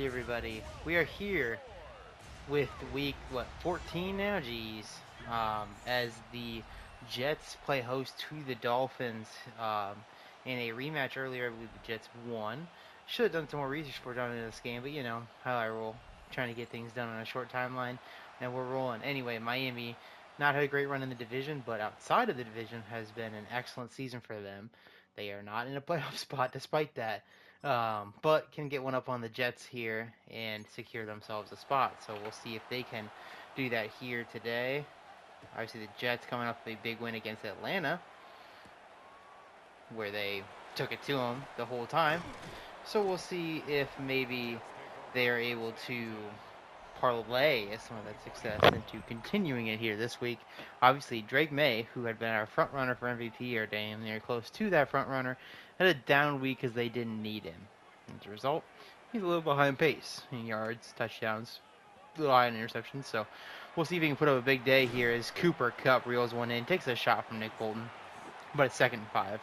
everybody. We are here with week, 14 now? Jeez. As the Jets play host to the Dolphins in a rematch earlier. I believe the Jets won. Should have done some more research before jumping into this game, but how I roll. Trying to get things done on a short timeline, and we're rolling. Anyway, Miami not had a great run in the division, but outside of the division has been an excellent season for them. They are not in a playoff spot despite that, but can get one up on the Jets here and secure themselves a spot. So we'll see if they can do that here today. Obviously, the Jets coming off a big win against Atlanta, where they took it to them the whole time. So we'll see if maybe they are able to parlay some of that success into continuing it here this week. Obviously, Drake May, who had been our front runner for MVP, or damn near close to that front runner, had a down week because they didn't need him. As a result, he's a little behind pace in yards, touchdowns, a little high in interceptions. So we'll see if he can put up a big day here as Cooper Kupp reels one in, takes a shot from Nick Bolton, but it's 2nd and 5.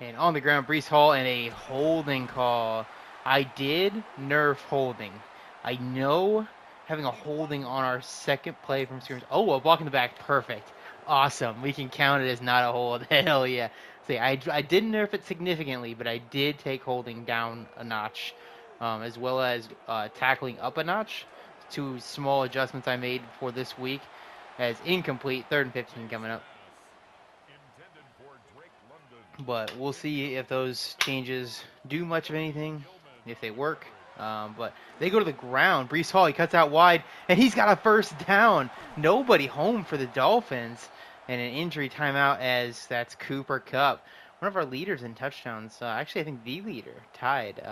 And on the ground, Breece Hall and a holding call. I did nerf holding. I know having a holding on our second play from scrimmage. Oh, a block in the back. Perfect. Awesome. We can count it as not a hold. Hell yeah. See, I didn't nerf it significantly, but I did take holding down a notch, as well as tackling up a notch. 2 small adjustments I made for this week as incomplete. 3rd and 15 coming up. But we'll see if those changes do much of anything, if they work. But they go to the ground. Breece Hall, he cuts out wide, and he's got a 1st down. Nobody home for the Dolphins. And an injury timeout as that's Cooper Kupp, one of our leaders in touchdowns. Actually, I think the leader, tied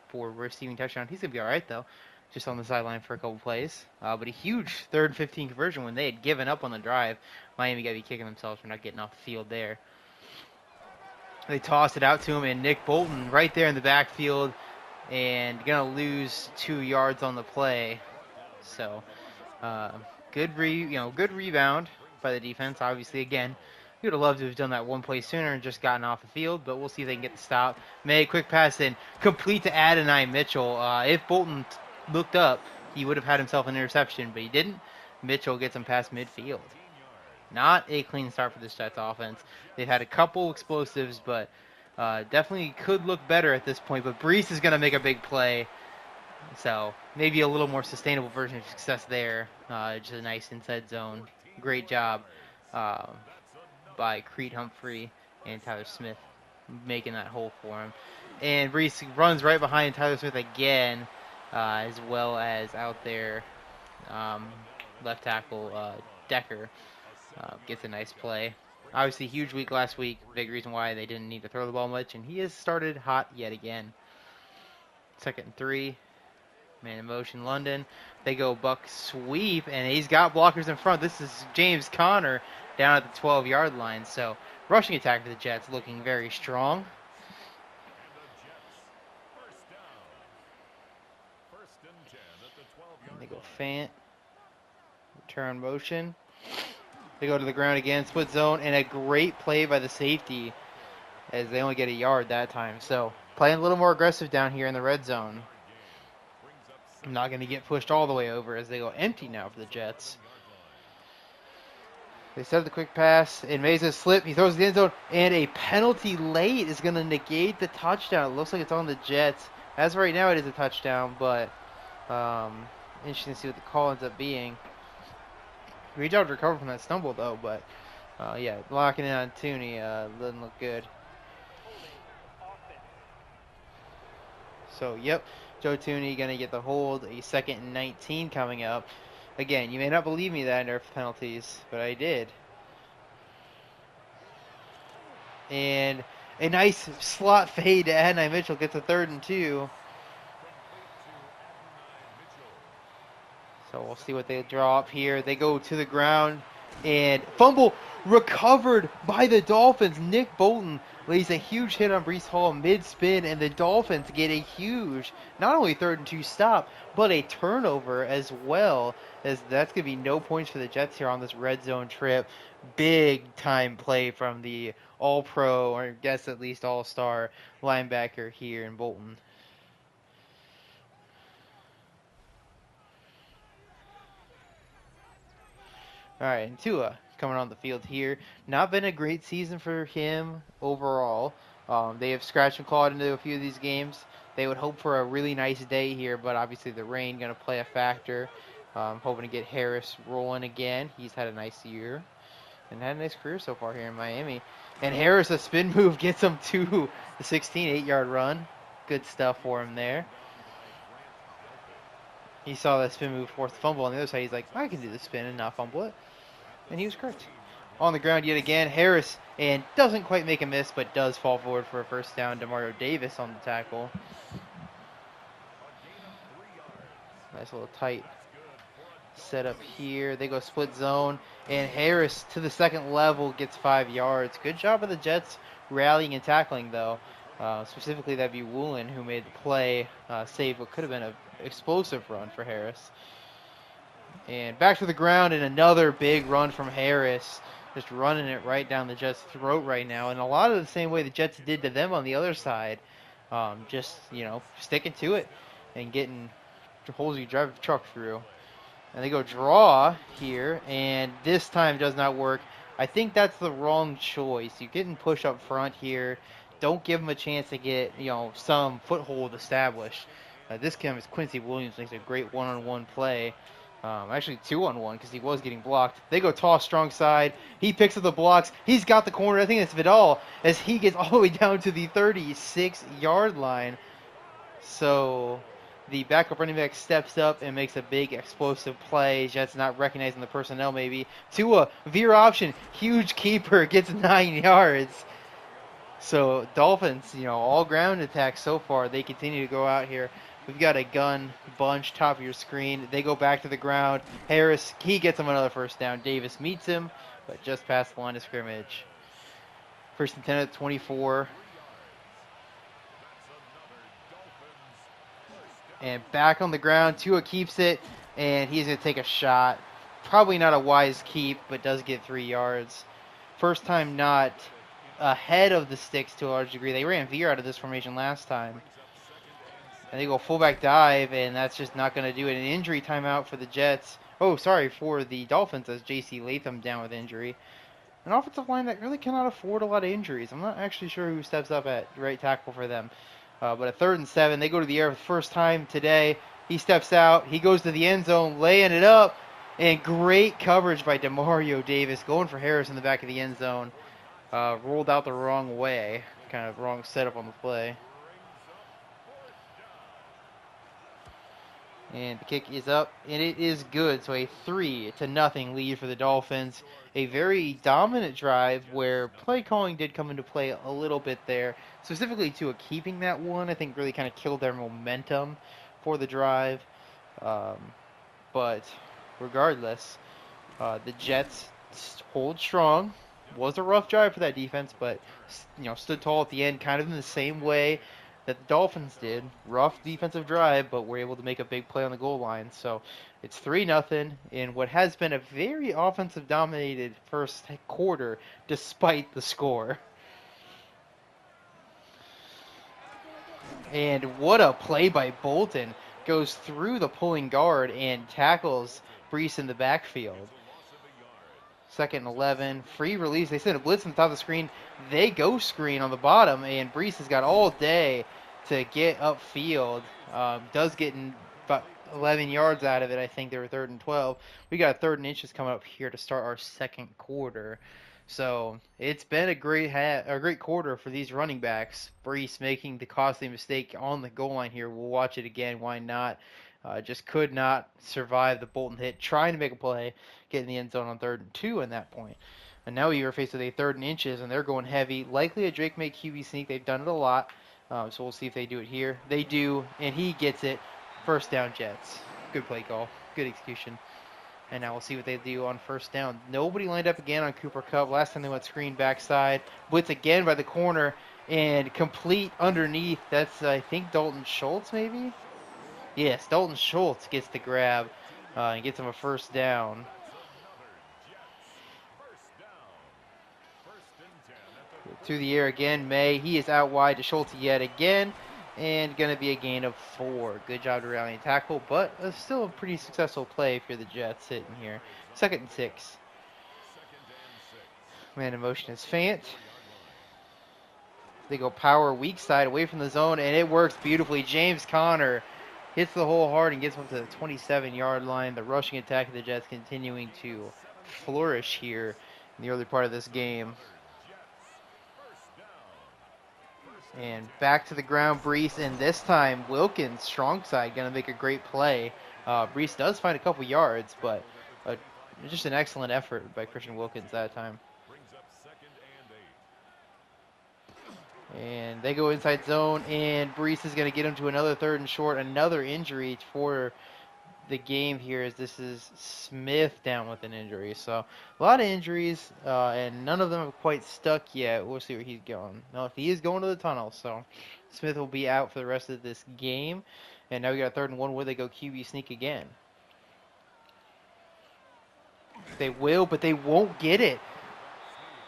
for receiving touchdown. He's going to be all right, though, just on the sideline for a couple plays. But a huge 3rd and 15 conversion when they had given up on the drive. Miami got to be kicking themselves for not getting off the field there. They toss it out to him, and Nick Bolton right there in the backfield, and gonna lose 2 yards on the play. So, good rebound by the defense. Obviously, again, we would have loved to have done that one play sooner and just gotten off the field, but we'll see if they can get the stop. May quick pass in, complete to Adonai Mitchell. If Bolton looked up, he would have had himself an interception, but he didn't. Mitchell gets him past midfield. Not a clean start for this Jets offense. They've had a couple explosives, but definitely could look better at this point. But Breece is going to make a big play. So maybe a little more sustainable version of success there. Just a nice inside zone. Great job by Creed Humphrey and Tyler Smith making that hole for him. And Breece runs right behind Tyler Smith again, as well as out there left tackle Decker. Gets a nice play. Obviously, huge week last week. Big reason why they didn't need to throw the ball much. And he has started hot yet again. 2nd and 3. Man in motion, London. They go buck sweep, and he's got blockers in front. This is James Conner down at the 12-yard line. So, rushing attack for the Jets looking very strong. And they go Fant. Return motion. They go to the ground again, split zone, and a great play by the safety as they only get a yard that time. So playing a little more aggressive down here in the red zone. Not going to get pushed all the way over as they go empty now for the Jets. They set up the quick pass, and Mesa slip. He throws the end zone, and a penalty late is going to negate the touchdown. It looks like it's on the Jets. As of right now, it is a touchdown, but interesting to see what the call ends up being. Great job to recover from that stumble, though, but, yeah, locking in on Tooney doesn't look good. So, yep, Joe Tooney going to get the hold. A 2nd and 19 coming up. Again, you may not believe me that I nerfed penalties, but I did. And a nice slot fade to Adonai Mitchell gets a 3rd and 2. So we'll see what they draw up here. They go to the ground. And fumble recovered by the Dolphins. Nick Bolton lays a huge hit on Breece Hall mid-spin, and the Dolphins get a huge, not only 3rd and 2 stop, but a turnover as well, as that's going to be no points for the Jets here on this red zone trip. Big time play from the all-pro, or I guess at least all-star linebacker here in Bolton. All right, and Tua coming on the field here. Not been a great season for him overall. They have scratched and clawed into a few of these games. They would hope for a really nice day here, but obviously the rain going to play a factor. Hoping to get Harris rolling again. He's had a nice year and had a nice career so far here in Miami. And Harris, a spin move, gets him to the 16, 8-yard run. Good stuff for him there. He saw that spin move, forced fumble on the other side. He's like, I can do the spin and not fumble it. And he was correct. On the ground yet again, Harris, and doesn't quite make a miss, but does fall forward for a first down. Demario Davis on the tackle. Nice little tight setup here. They go split zone, and Harris to the second level gets 5 yards. Good job of the Jets rallying and tackling, though. Specifically, that'd be Woolen who made the play, save what could have been an explosive run for Harris. And back to the ground, and another big run from Harris. Just running it right down the Jets' throat right now. And a lot of the same way the Jets did to them on the other side. Just, sticking to it and getting holes you drive the truck through. And they go draw here, and this time does not work. I think that's the wrong choice. You're getting push up front here. Don't give them a chance to get, some foothold established. This time is Quincy Williams makes a great one-on-one play. Actually 2-on-1 because he was getting blocked. They go toss strong side. He picks up the blocks. He's got the corner. I think it's Vidal as he gets all the way down to the 36-yard line. So the backup running back steps up and makes a big explosive play. Jets not recognizing the personnel maybe. Tua, veer option. Huge keeper. Gets 9 yards. So Dolphins, all ground attacks so far. They continue to go out here. We've got a gun bunch top of your screen. They go back to the ground. Harris, he gets him another first down. Davis meets him, but just past the line of scrimmage. First and 10 at 24. And back on the ground, Tua keeps it, and he's going to take a shot. Probably not a wise keep, but does get 3 yards. First time not ahead of the sticks to a large degree. They ran veer out of this formation last time. And they go fullback dive, and that's just not going to do it. An injury timeout for the Jets. Oh, sorry, for the Dolphins as J.C. Latham down with injury. An offensive line that really cannot afford a lot of injuries. I'm not actually sure who steps up at right tackle for them. But at 3rd and 7, they go to the air for the first time today. He steps out. He goes to the end zone, laying it up. And great coverage by Demario Davis, going for Harris in the back of the end zone. Rolled out the wrong way. Kind of wrong setup on the play. And the kick is up, and it is good. So a 3-0 lead for the Dolphins. A very dominant drive where play calling did come into play a little bit there. Specifically to keeping that one, I think really kind of killed their momentum for the drive. But regardless, the Jets hold strong. Was a rough drive for that defense, but stood tall at the end, kind of in the same way that the Dolphins did. Rough defensive drive, but were able to make a big play on the goal line. So it's 3-0 in what has been a very offensive-dominated first quarter, despite the score. And what a play by Bolton. Goes through the pulling guard and tackles Breece in the backfield. 2nd and 11, free release. They send a blitz on the top of the screen. They go screen on the bottom, and Breece has got all day to get upfield. Does get about 11 yards out of it. I think they were 3rd and 12. We got a 3rd and inches coming up here to start our second quarter. So it's been a great quarter for these running backs. Breece making the costly mistake on the goal line here. We'll watch it again. Why not? Just could not survive the Bolton hit, trying to make a play, get in the end zone on 3rd and 2 in that point. And now you're faced with a 3rd and inches, and they're going heavy. Likely a Drake May QB sneak. They've done it a lot, so we'll see if they do it here. They do, and he gets it. First down, Jets. Good play call. Good execution. And now we'll see what they do on first down. Nobody lined up again on Cooper Kupp. Last time they went screen backside. Blitz again by the corner and complete underneath. That's, I think, Dalton Schultz maybe? Yes, Dalton Schultz gets the grab and gets him a first down. Through the air again, May. He is out wide to Schultz yet again. And going to be a gain of 4. Good job to rally and tackle, but still a pretty successful play for the Jets sitting here. 2nd and 6. Man in motion is Fant. They go power weak side away from the zone, and it works beautifully. James Conner hits the hole hard and gets him to the 27-yard line. The rushing attack of the Jets continuing to flourish here in the early part of this game. And back to the ground, Brees, and this time Wilkins, strong side, going to make a great play. Brees does find a couple yards, but just an excellent effort by Christian Wilkins that time. And they go inside zone, and Brees is going to get him to another 3rd and short. Another injury for the game here, as this is Smith down with an injury. So a lot of injuries, and none of them have quite stuck yet. We'll see where he's going. No, he is going to the tunnel, so Smith will be out for the rest of this game. And now we got a 3rd and 1 where they go QB sneak again. They will, but they won't get it.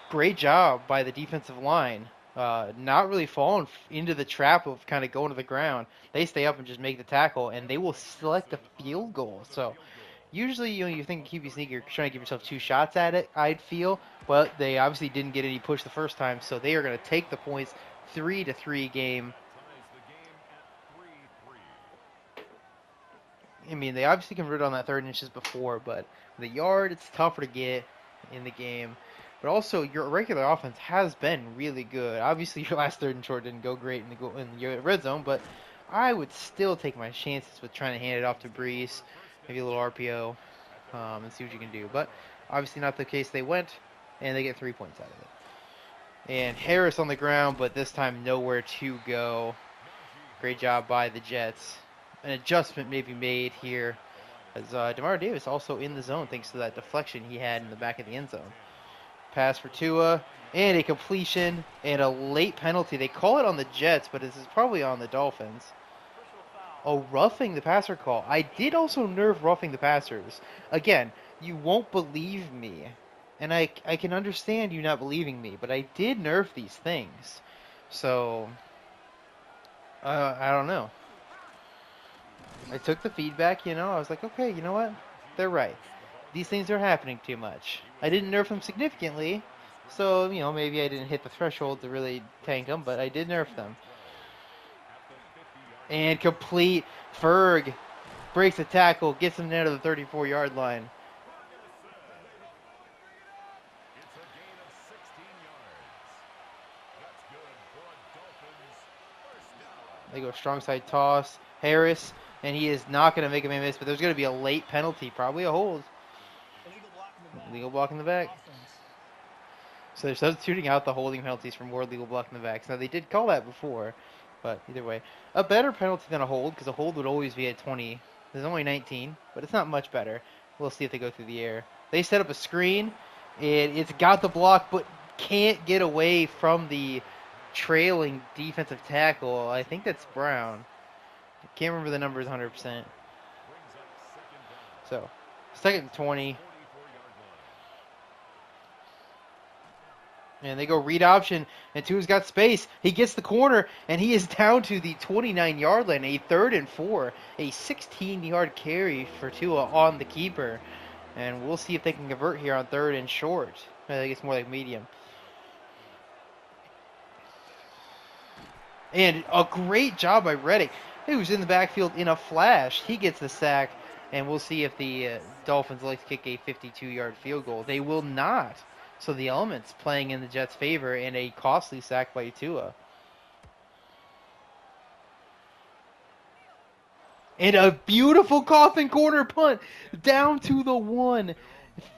Great job by the defensive line. Not really falling into the trap of kind of going to the ground. They stay up and just make the tackle, and they will select a field goal. So usually, you think QB sneak, you're trying to give yourself 2 shots at it, I'd feel. But they obviously didn't get any push the first time, so they are going to take the points. 3-3 game. I mean, they obviously converted on that 3rd inches before, but the yard, it's tougher to get in the game. But also, your regular offense has been really good. Obviously, your last 3rd and short didn't go great in the red zone, but I would still take my chances with trying to hand it off to Brees, maybe a little RPO, and see what you can do. But obviously not the case. They went, and they get 3 points out of it. And Harris on the ground, but this time nowhere to go. Great job by the Jets. An adjustment may be made here, as Demario Davis also in the zone thanks to that deflection he had in the back of the end zone. Pass for Tua, and a completion, and a late penalty. They call it on the Jets, but this is probably on the Dolphins. Oh, roughing the passer call. I did also nerve roughing the passers. Again, you won't believe me, and I can understand you not believing me, but I did nerve these things. So, I don't know. I took the feedback, I was like, okay, you know what? They're right. These things are happening too much. I didn't nerf them significantly, so, maybe I didn't hit the threshold to really tank them, but I did nerf them. And complete. Ferg breaks the tackle, gets him down to the 34-yard line. They go strong side toss. Harris, and he is not going to make him a miss, but there's going to be a late penalty, probably a hold. Legal block in the back. So they're substituting out the holding penalties for more legal block in the back. Now, they did call that before, but either way. A better penalty than a hold, because a hold would always be at 20. There's only 19, but it's not much better. We'll see if they go through the air. They set up a screen, and it's got the block, but can't get away from the trailing defensive tackle. I think that's Brown. I can't remember the numbers 100%. So, 2nd and 20. And they go read option, and Tua's got space. He gets the corner, and he is down to the 29-yard line. A 3rd and 4. A 16-yard carry for Tua on the keeper. And we'll see if they can convert here on 3rd and short. I think it's more like medium. And a great job by Reddick. He was in the backfield in a flash. He gets the sack, and we'll see if the Dolphins like to kick a 52-yard field goal. They will not. So the elements playing in the Jets' favor, and a costly sack by Tua. And a beautiful coffin corner punt down to the 1.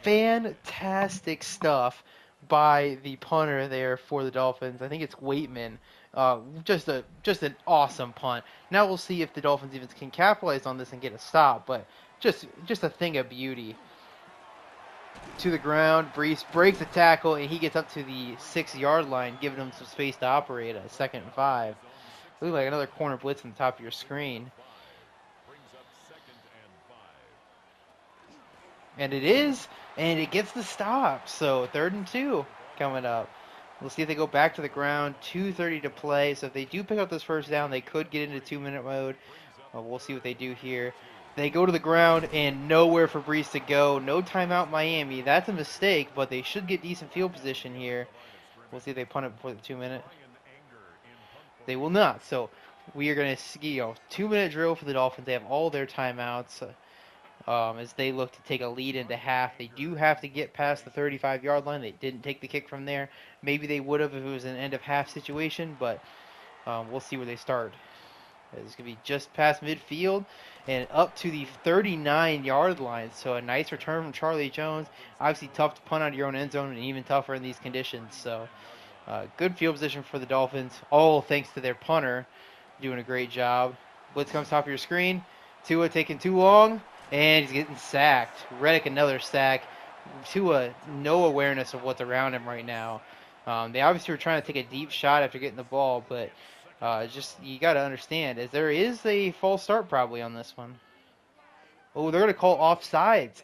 Fantastic stuff by the punter there for the Dolphins. I think it's Waitman. Just an awesome punt. Now we'll see if the Dolphins even can capitalize on this and get a stop. But just a thing of beauty. to the ground. Brees breaks the tackle, and he gets up to the 6-yard line, giving him some space to operate at 2nd and 5. Looks like another corner blitz on the top of your screen. And it is, and it gets the stop. So 3rd and 2 coming up. We'll see if they go back to the ground. 2:30 to play. So if they do pick up this first down, they could get into 2-minute mode. We'll see what they do here. They go to the ground and nowhere for Brees to go. No timeout Miami. That's a mistake, but they should get decent field position here. We'll see if they punt it before the 2-minute. They will not. So we are going to see 2-minute drill for the Dolphins. They have all their timeouts. As they look to take a lead into half. They do have to get past the 35-yard line. They didn't take the kick from there. Maybe they would have if it was an end-of-half situation, but we'll see where they start. It's going to be just past midfield and up to the 39-yard line. So a nice return from Charlie Jones. Obviously tough to punt out of your own end zone and even tougher in these conditions. So good field position for the Dolphins, all thanks to their punter doing a great job. Blitz comes top of your screen. Tua taking too long. And he's getting sacked. Reddick another sack. Tua, no awareness of what's around him right now. They obviously were trying to take a deep shot after getting the ball, but just you got to understand, as there is a false start probably on this one. Oh, they're going to call offsides.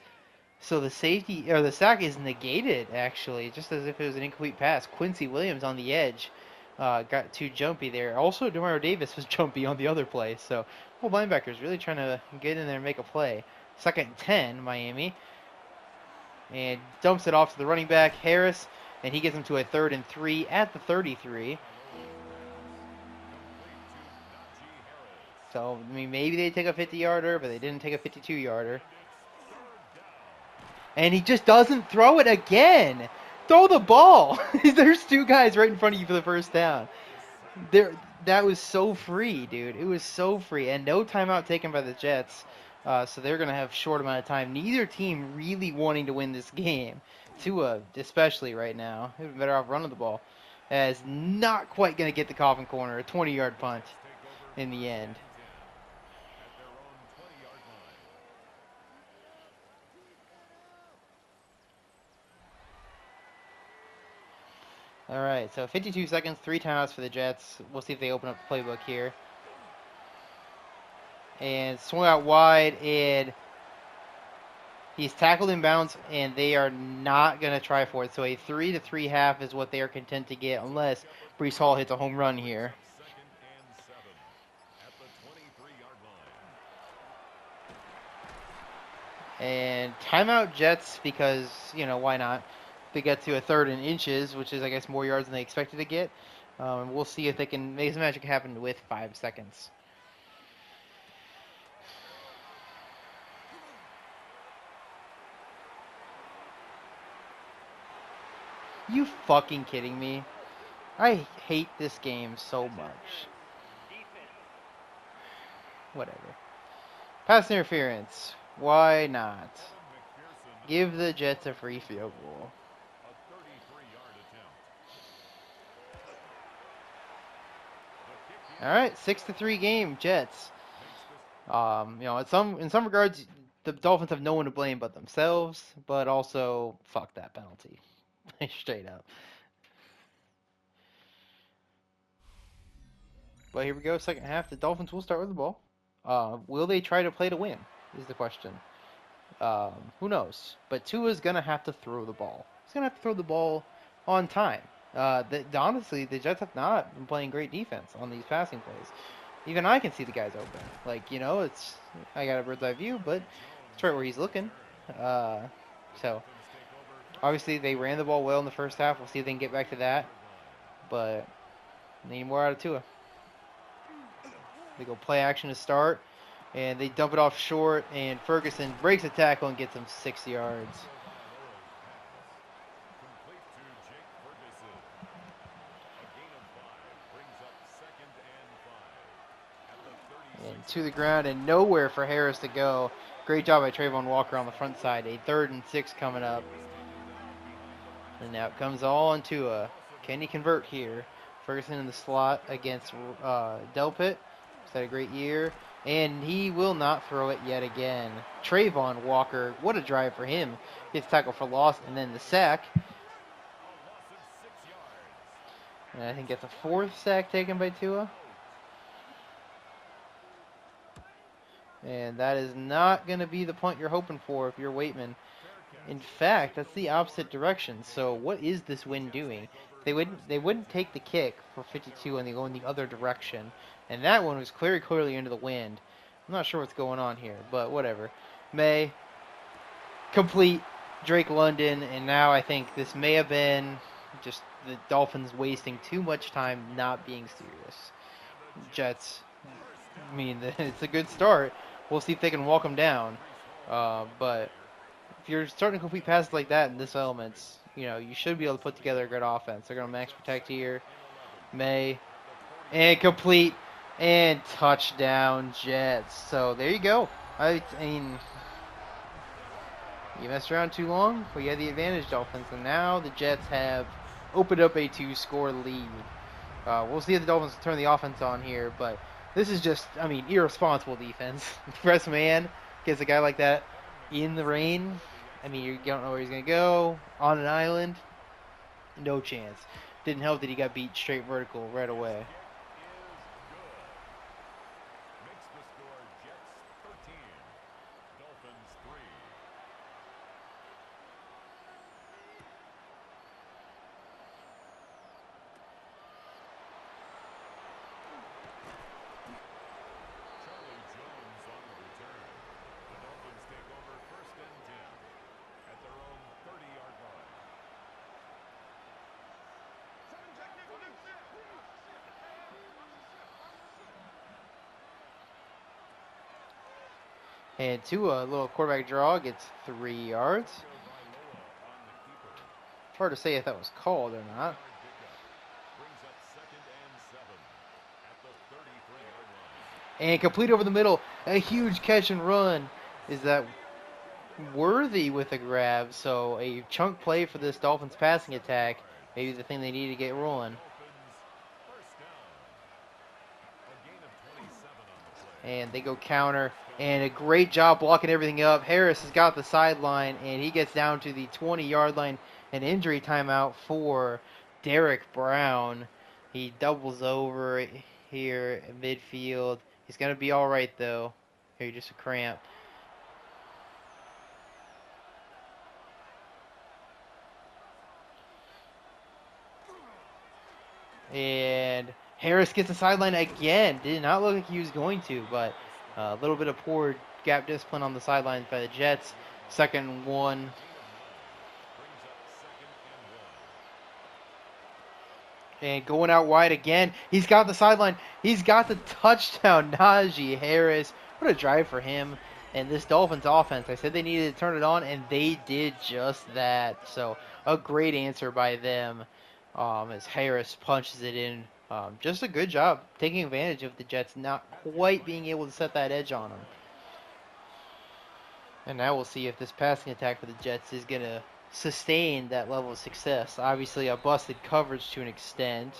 So the safety or the sack is negated actually, just as if it was an incomplete pass. Quincy Williams on the edge got too jumpy there. Also, Demario Davis was jumpy on the other play. So, linebackers really trying to get in there and make a play. 2nd and 10, Miami. And dumps it off to the running back, Harris. And he gets them to a 3rd and 3 at the 33. So, I mean, maybe they take a 50-yarder, but they didn't take a 52-yarder. And he just doesn't throw it again. Throw the ball. There's 2 guys right in front of you for the first down. That was so free, dude. It was so free. And no timeout taken by the Jets. So they're going to have a short amount of time. Neither team really wanting to win this game. Tua, especially right now. They'd be better off running the ball. As not quite going to get the coffin corner. A 20-yard punt in the end. All right, so 52 seconds, 3 timeouts for the Jets. We'll see if they open up the playbook here. And swung out wide, and he's tackled in bounds, and they are not going to try for it. So a 3 to 3.5 is what they are content to get, unless Brees Hall hits a home run here. And timeout Jets because, why not? They get to a 3rd and inches, which is, I guess, more yards than they expected to get. We'll see if they can make some magic happen with 5 seconds. You fucking kidding me? I hate this game so much. Whatever. Pass interference. Why not? Give the Jets a free field goal. All right, 6-3 game, Jets. In some regards, the Dolphins have no one to blame but themselves, but also fuck that penalty, straight up. But here we go, second half. The Dolphins will start with the ball. Will they try to play to win? Is the question. Who knows? But Tua's gonna have to throw the ball. He's gonna have to throw the ball on time. Honestly, the Jets have not been playing great defense on these passing plays. Even I can see the guys open. I got a bird's eye view, but it's right where he's looking. So, obviously, they ran the ball well in the first half. We'll see if they can get back to that. But, need more out of Tua. They go play action to start, and they dump it off short, and Ferguson breaks a tackle and gets them 6 yards. And to the ground and nowhere for Harris to go. Great job by Trayvon Walker on the front side. A 3rd and 6 coming up. And now it comes all on Tua. Can he convert here? Ferguson in the slot against Delpit. He's had a great year. And he will not throw it yet again. Trayvon Walker, what a drive for him. Gets tackled for loss and then the sack. And I think it's a 4th sack taken by Tua. And that is not going to be the punt you're hoping for if you're Waitman. In fact, that's the opposite direction. So what is this wind doing? They wouldn't take the kick for 52 and they go in the other direction. And that one was clearly into the wind. I'm not sure what's going on here, but whatever. May complete Drake London, and now I think this may have been just the Dolphins wasting too much time not being serious. Jets, I mean, it's a good start. We'll see if they can walk them down. But if you're starting to complete passes like that in this elements, you should be able to put together a good offense. They're going to max protect here. May. And complete. And touchdown, Jets. So there you go. I mean, you messed around too long, well, you had the advantage, Dolphins. And now the Jets have opened up a 2-score lead. We'll see if the Dolphins turn the offense on here, but this is just, irresponsible defense. Press man gets a guy like that in the rain. You don't know where he's going to go. On an island, no chance. Didn't help that he got beat straight vertical right away. And Tua, a little quarterback draw, gets 3 yards. It's hard to say if that was called or not. And complete over the middle. A huge catch and run. Is that worthy with a grab? So a chunk play for this Dolphins passing attack. Maybe the thing they need to get rolling. And they go counter. And a great job blocking everything up. Harris has got the sideline, and he gets down to the 20-yard line. An injury timeout for Derek Brown. He doubles over here at midfield. He's going to be all right, though. Here, just a cramp. And Harris gets the sideline again. Did not look like he was going to, but a little bit of poor gap discipline on the sidelines by the Jets. 2nd and 1. And going out wide again. He's got the sideline. He's got the touchdown. Najee Harris. What a drive for him. And this Dolphins offense, I said they needed to turn it on, and they did just that. So a great answer by them as Harris punches it in. Just a good job taking advantage of the Jets not quite being able to set that edge on them. And now we'll see if this passing attack for the Jets is going to sustain that level of success. Obviously, a busted coverage to an extent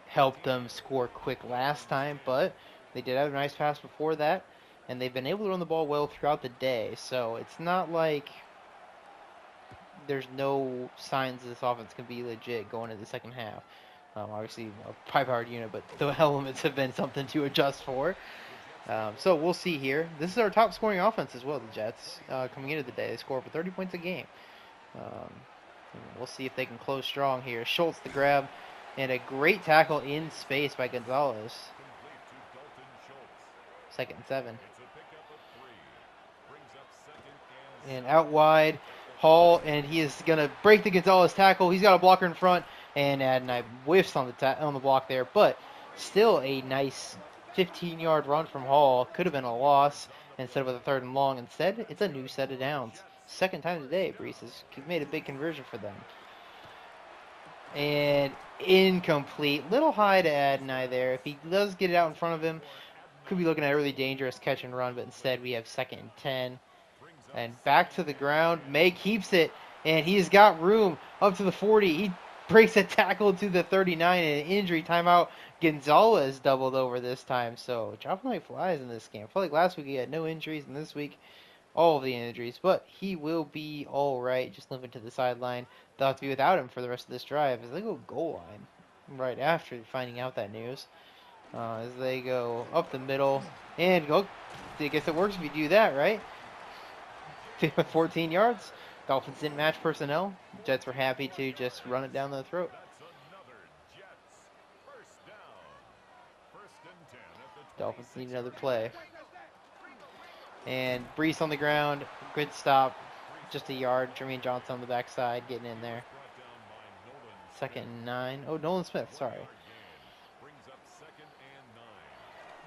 helped them score quick last time, but they did have a nice pass before that, and they've been able to run the ball well throughout the day. So it's not like there's no signs this offense can be legit going into the second half. Obviously, a high-powered unit, but the elements have been something to adjust for. So we'll see here. This is our top-scoring offense as well, the Jets, coming into the day. They score over 30 points a game. We'll see if they can close strong here. Schultz the grab, and a great tackle in space by Gonzalez. 2nd and 7. And out wide, Hall, and he is going to break the Gonzalez tackle. He's got a blocker in front. And Adonai whiffs on the block there, but still a nice 15-yard run from Hall. Could have been a loss instead of a 3rd and long. Instead, it's a new set of downs. 2nd time today, Brees has made a big conversion for them. And incomplete. Little high to Adonai there. If he does get it out in front of him, could be looking at a really dangerous catch and run, but instead we have 2nd and 10. And back to the ground. May keeps it, and he has got room up to the 40. He breaks a tackle to the 39 and an injury timeout Gonzalez doubled over this time, so dropping like flies in this game. I felt like last week he had no injuries, and this week all of the injuries, but he will be all right. Just limping to the sideline. They'll have to be without him for the rest of this drive as they go goal line right after finding out that news. As they go up the middle and go. I guess it works if you do that, right? 14 yards. Dolphins didn't match personnel. Jets were happy to just run it down their throat. Dolphins need another play. And Brees on the ground. Good stop. Just a yard. Jermaine Johnson on the backside getting in there. 2nd and 9. Oh, Nolan Smith. Sorry.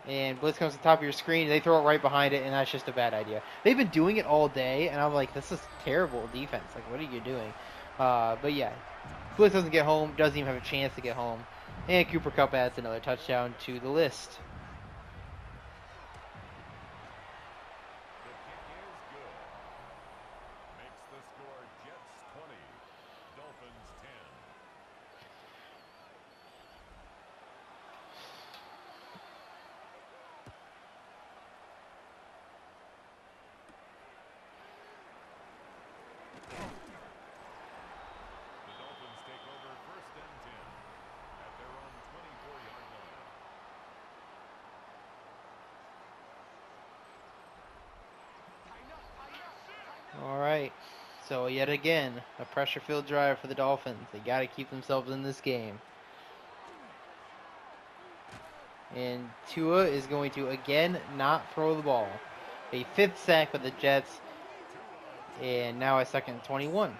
And blitz comes to the top of your screen. They throw it right behind it, and that's just a bad idea. They've been doing it all day, and I'm like, this is terrible defense. Like, what are you doing? But yeah, blitz doesn't get home. Doesn't even have a chance to get home. And Cooper Kupp adds another touchdown to the list. All right, so yet again, a pressure-filled drive for the Dolphins. They got to keep themselves in this game. And Tua is going to, again, not throw the ball. A 5th sack for the Jets, and now a 2nd and 21.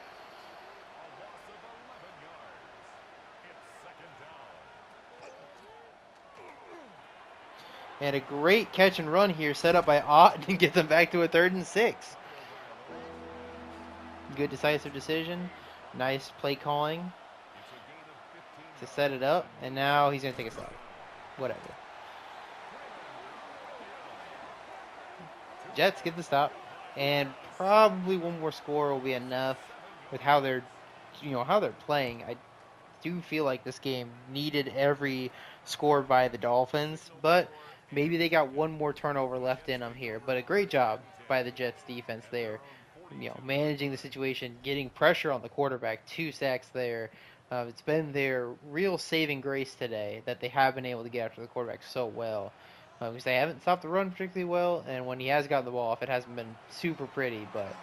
And a great catch and run here set up by Ott and get them back to a 3rd and 6. Good decisive decision. Nice play calling to set it up. And now he's going to take a stop. Whatever. Jets get the stop. And probably one more score will be enough with how they're, how they're playing. I do feel like this game needed every score by the Dolphins, but maybe they got one more turnover left in them here. But a great job by the Jets defense there. Managing the situation, getting pressure on the quarterback, 2 sacks there. It's been their real saving grace today that they have been able to get after the quarterback so well. Because they haven't stopped the run particularly well, and when he has gotten the ball off, it hasn't been super pretty. But at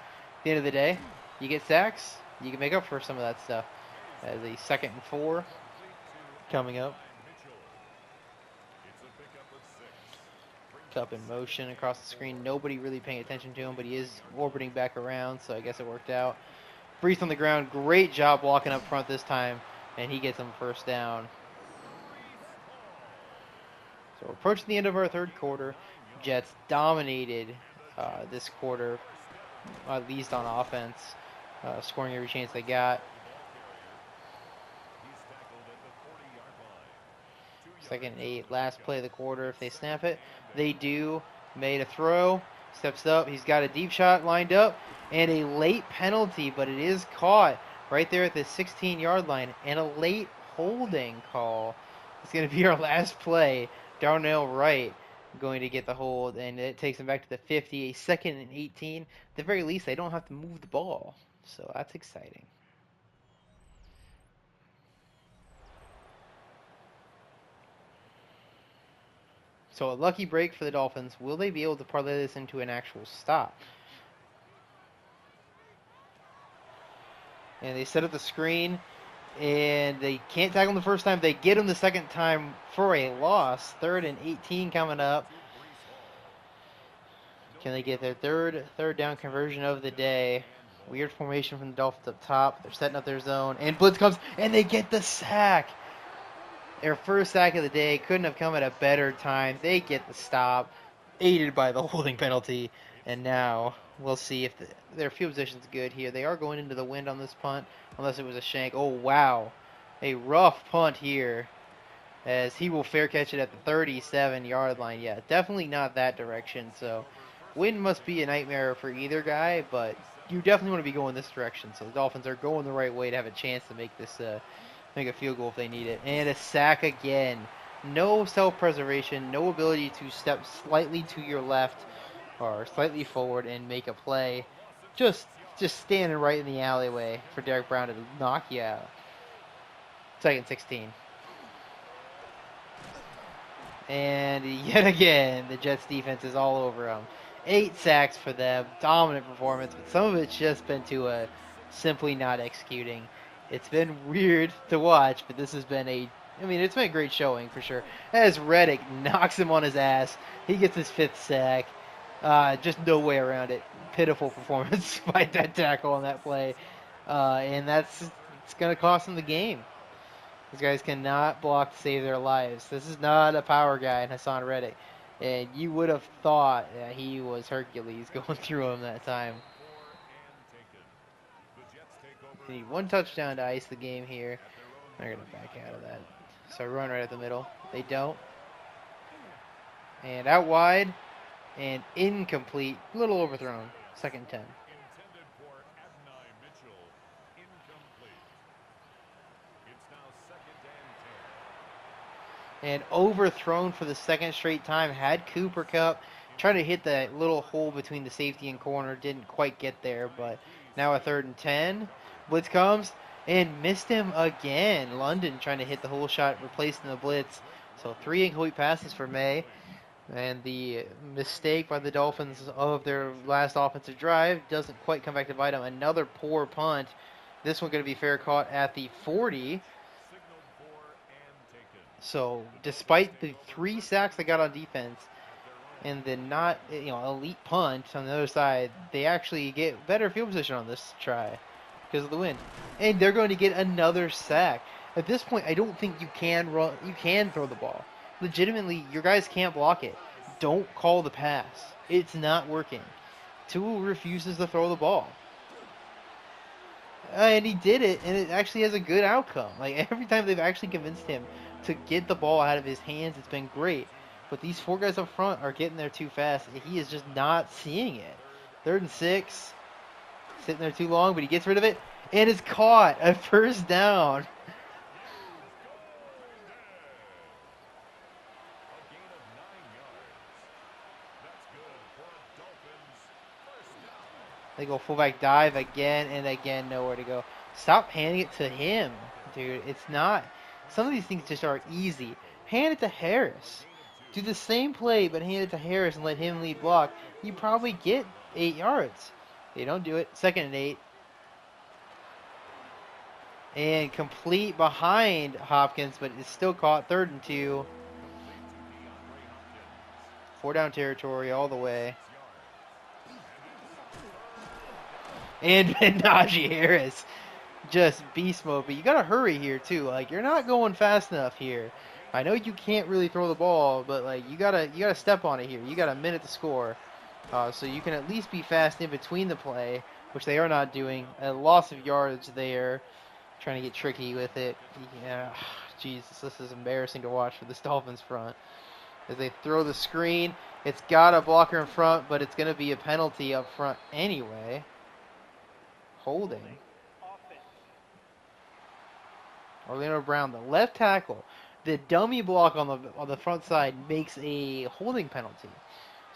the end of the day, you get sacks, you can make up for some of that stuff. As a 2nd and 4 coming up. Kupp in motion across the screen. Nobody really paying attention to him, but he is orbiting back around, so I guess it worked out. Brees on the ground. Great job walking up front this time, and he gets him 1st down. So we're approaching the end of our 3rd quarter. Jets dominated this quarter, at least on offense, scoring every chance they got. 2nd and 8, last play of the quarter. If they snap it, they do. Made a throw, steps up. He's got a deep shot lined up, and a late penalty, but it is caught right there at the 16-yard line, and a late holding call. It's going to be our last play. Darnell Wright going to get the hold, and it takes him back to the 50. A 2nd and 18. At the very least, they don't have to move the ball, so that's exciting. So a lucky break for the Dolphins. Will they be able to parlay this into an actual stop? And they set up the screen, and they can't tackle him the first time. They get him the 2nd time for a loss. 3rd and 18 coming up. Can they get their third down conversion of the day? Weird formation from the Dolphins up top. They're setting up their zone, and blitz comes, and they get the sack. Their 1st sack of the day. Couldn't have come at a better time. They get the stop, aided by the holding penalty. And now we'll see if their field position's good here. They are going into the wind on this punt, unless it was a shank. Oh, wow. A rough punt here, as he will fair catch it at the 37-yard line. Yeah, definitely not that direction. So wind must be a nightmare for either guy, but you definitely want to be going this direction. So the Dolphins are going the right way to have a chance to make this make a field goal if they need it. And a sack again No self-preservation, no ability to step slightly to your left or slightly forward and make a play. Just standing right in the alleyway for Derek Brown to knock you out. Second 16. And yet again, the Jets defense is all over them. 8 sacks for them, dominant performance, but some of it's just been to simply not executing. It's been weird to watch, but this has been it's been a great showing for sure. As Reddick knocks him on his ass, he gets his 5th sack. Just no way around it. Pitiful performance by that tackle on that play. And it's going to cost him the game. These guys cannot block to save their lives. This is not a power guy in Hassan Reddick. And you would have thought that he was Hercules going through him that time. They need 1 touchdown to ice the game here. They're going to back out of that. So run right at the middle. They don't. And out wide. And incomplete. A little overthrown. Second 10. And overthrown for the second straight time. Had Cooper Kupp trying to hit that little hole between the safety and corner. Didn't quite get there, but now a 3rd and 10. Blitz comes and missed him again. London trying to hit the whole shot, replacing the blitz. So 3 incomplete passes for May. And the mistake by the Dolphins of their last offensive drive doesn't quite come back to bite them. Another poor punt. This one going to be fair caught at the 40. So, despite the 3 sacks they got on defense and the not, elite punt on the other side, they actually get better field position on this try because of the wind. And they're going to get another sack. At this point, I don't think you can throw the ball. Legitimately, your guys can't block it. Don't call the pass. It's not working. Tua refuses to throw the ball. And he did it, and it actually has a good outcome. Like, every time they've actually convinced him to get the ball out of his hands, it's been great. But these 4 guys up front are getting there too fast, and he is just not seeing it. 3rd and 6. Sitting there too long, but he gets rid of it, and it's caught. A 1st down. They go fullback dive again and again, nowhere to go. Stop handing it to him, dude. It's not. Some of these things just are easy. Hand it to Harris. Do the same play, but hand it to Harris and let him lead block. You probably get 8 yards. They don't do it. 2nd and 8. And complete behind Hopkins, but it's still caught. 3rd and 2. 4 down territory all the way. And Najee Harris just beast mode, but you gotta hurry here too. Like, you're not going fast enough here. I know you can't really throw the ball, but like you gotta step on it here. You got a minute to score, so you can at least be fast in between the play, which they are not doing. A loss of yards there, trying to get tricky with it. Yeah, Jesus, this is embarrassing to watch for this Dolphins front as they throw the screen. It's got a blocker in front, but it's gonna be a penalty up front anyway. Holding. Orlando Brown, the left tackle, the dummy block on the front side makes a holding penalty.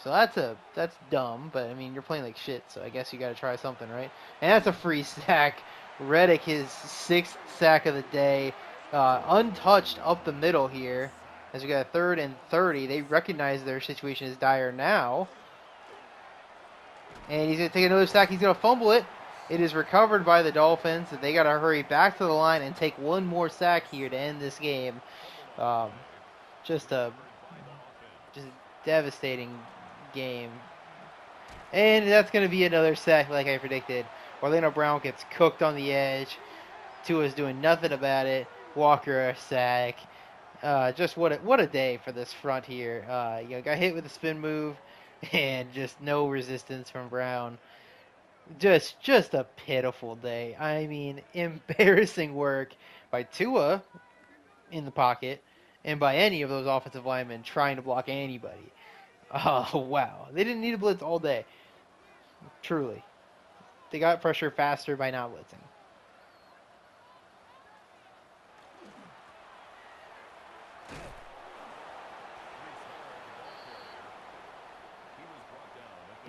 So that's dumb, but I mean you're playing like shit, so I guess you got to try something, right? And that's a free sack. Reddick, his 6th sack of the day, untouched up the middle here. As we got a 3rd and 30, they recognize their situation is dire now, and he's gonna take another sack. He's gonna fumble it. It is recovered by the Dolphins. They got to hurry back to the line and take 1 more sack here to end this game. Just a devastating game. And that's going to be another sack like I predicted. Orlando Brown gets cooked on the edge. Tua's doing nothing about it. Walker a sack. Just what a day for this front here. Got hit with a spin move and just no resistance from Brown. Just a pitiful day. I mean, embarrassing work by Tua in the pocket and by any of those offensive linemen trying to block anybody. Oh, wow. They didn't need to blitz all day. Truly. They got pressure faster by not blitzing.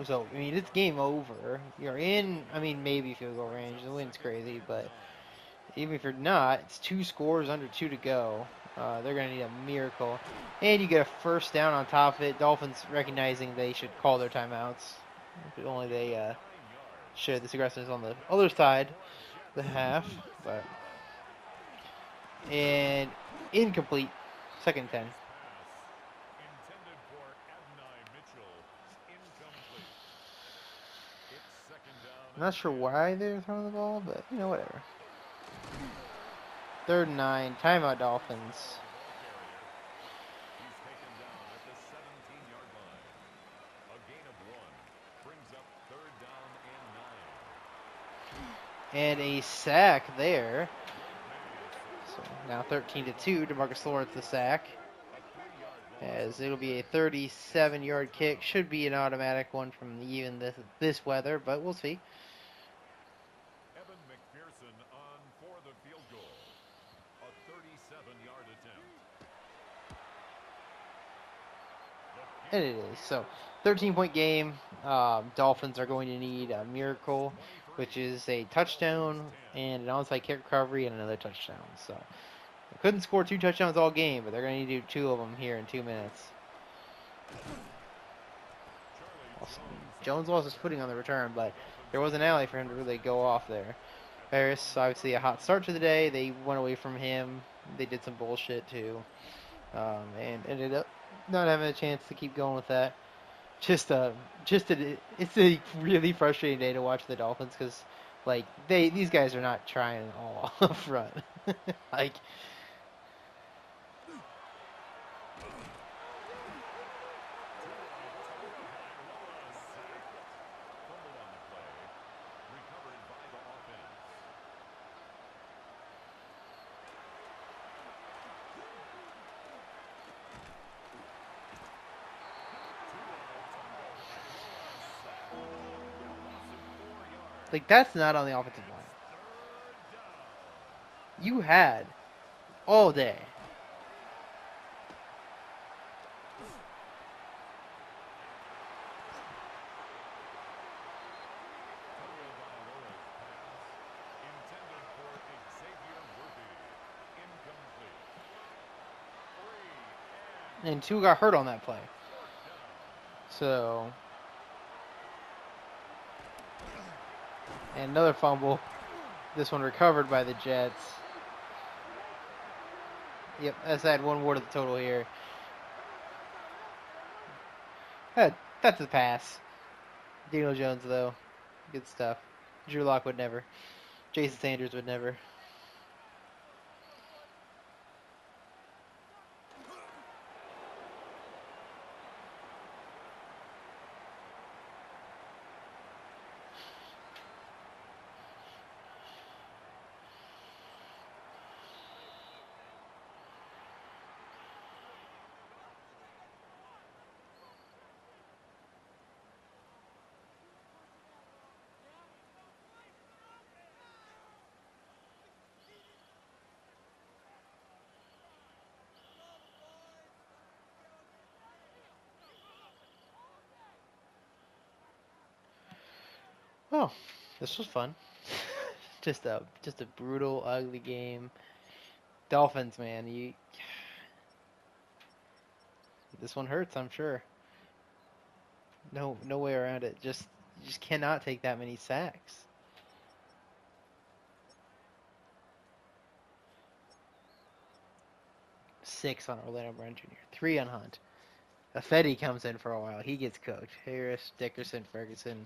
So, I mean, it's game over. You're in, I mean, maybe field goal range. The wind's crazy, but even if you're not, it's 2 scores under 2 to go. They're going to need a miracle. And you get a first down on top of it. Dolphins recognizing they should call their timeouts. If only they showed this aggressiveness on the other side, the half. But and incomplete. Second and 10. I'm not sure why they're throwing the ball, but you know, whatever. 3rd and 9. Timeout Dolphins. And a sack there. So now 13-2. DeMarcus Lawrence the sack. As it'll be a 37-yard kick. Should be an automatic one from even this weather, but we'll see. And it is. So, 13-point game. Dolphins are going to need a miracle, which is a touchdown and an onside kick recovery and another touchdown. So, they couldn't score 2 touchdowns all game, but they're going to need to do 2 of them here in 2 minutes. Jones lost his footing on the return, but there was an alley for him to really go off there. Harris, obviously a hot start to the day. They went away from him. They did some bullshit too, and ended up not having a chance to keep going with that. It's a really frustrating day to watch the Dolphins because, like, these guys are not trying all up front. Like, that's not on the offensive line. You had all day. And 2 got hurt on that play. So, and another fumble. This one recovered by the Jets. Yep, let's add 1 more to the total here. That's a pass. Daniel Jones, though. Good stuff. Drew Lock would never. Jason Sanders would never. Oh, this was fun. just a brutal, ugly game. Dolphins, man, this one hurts, I'm sure. No way around it. You just cannot take that many sacks. 6 on Orlando Brown Jr., 3 on Hunt. Affetti comes in for a while. He gets cooked. Harris, Dickerson, Ferguson,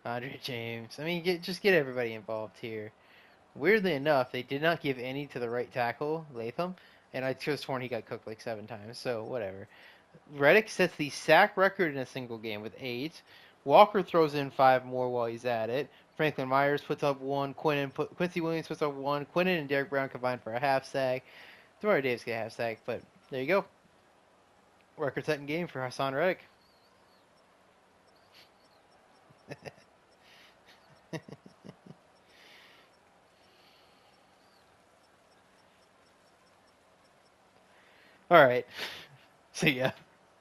Andre James. I mean, just get everybody involved here. Weirdly enough, they did not give any to the right tackle, Latham, and I could have sworn he got cooked like 7 times, so whatever. Reddick sets the sack record in a single game with 8. Walker throws in 5 more while he's at it. Franklin Myers puts up 1. Quincy Williams puts up 1. Quinnen and Derek Brown combined for a half sack. Demario Davis get a half sack, but there you go. Record-setting game for Hassan Reddick. All right. See ya.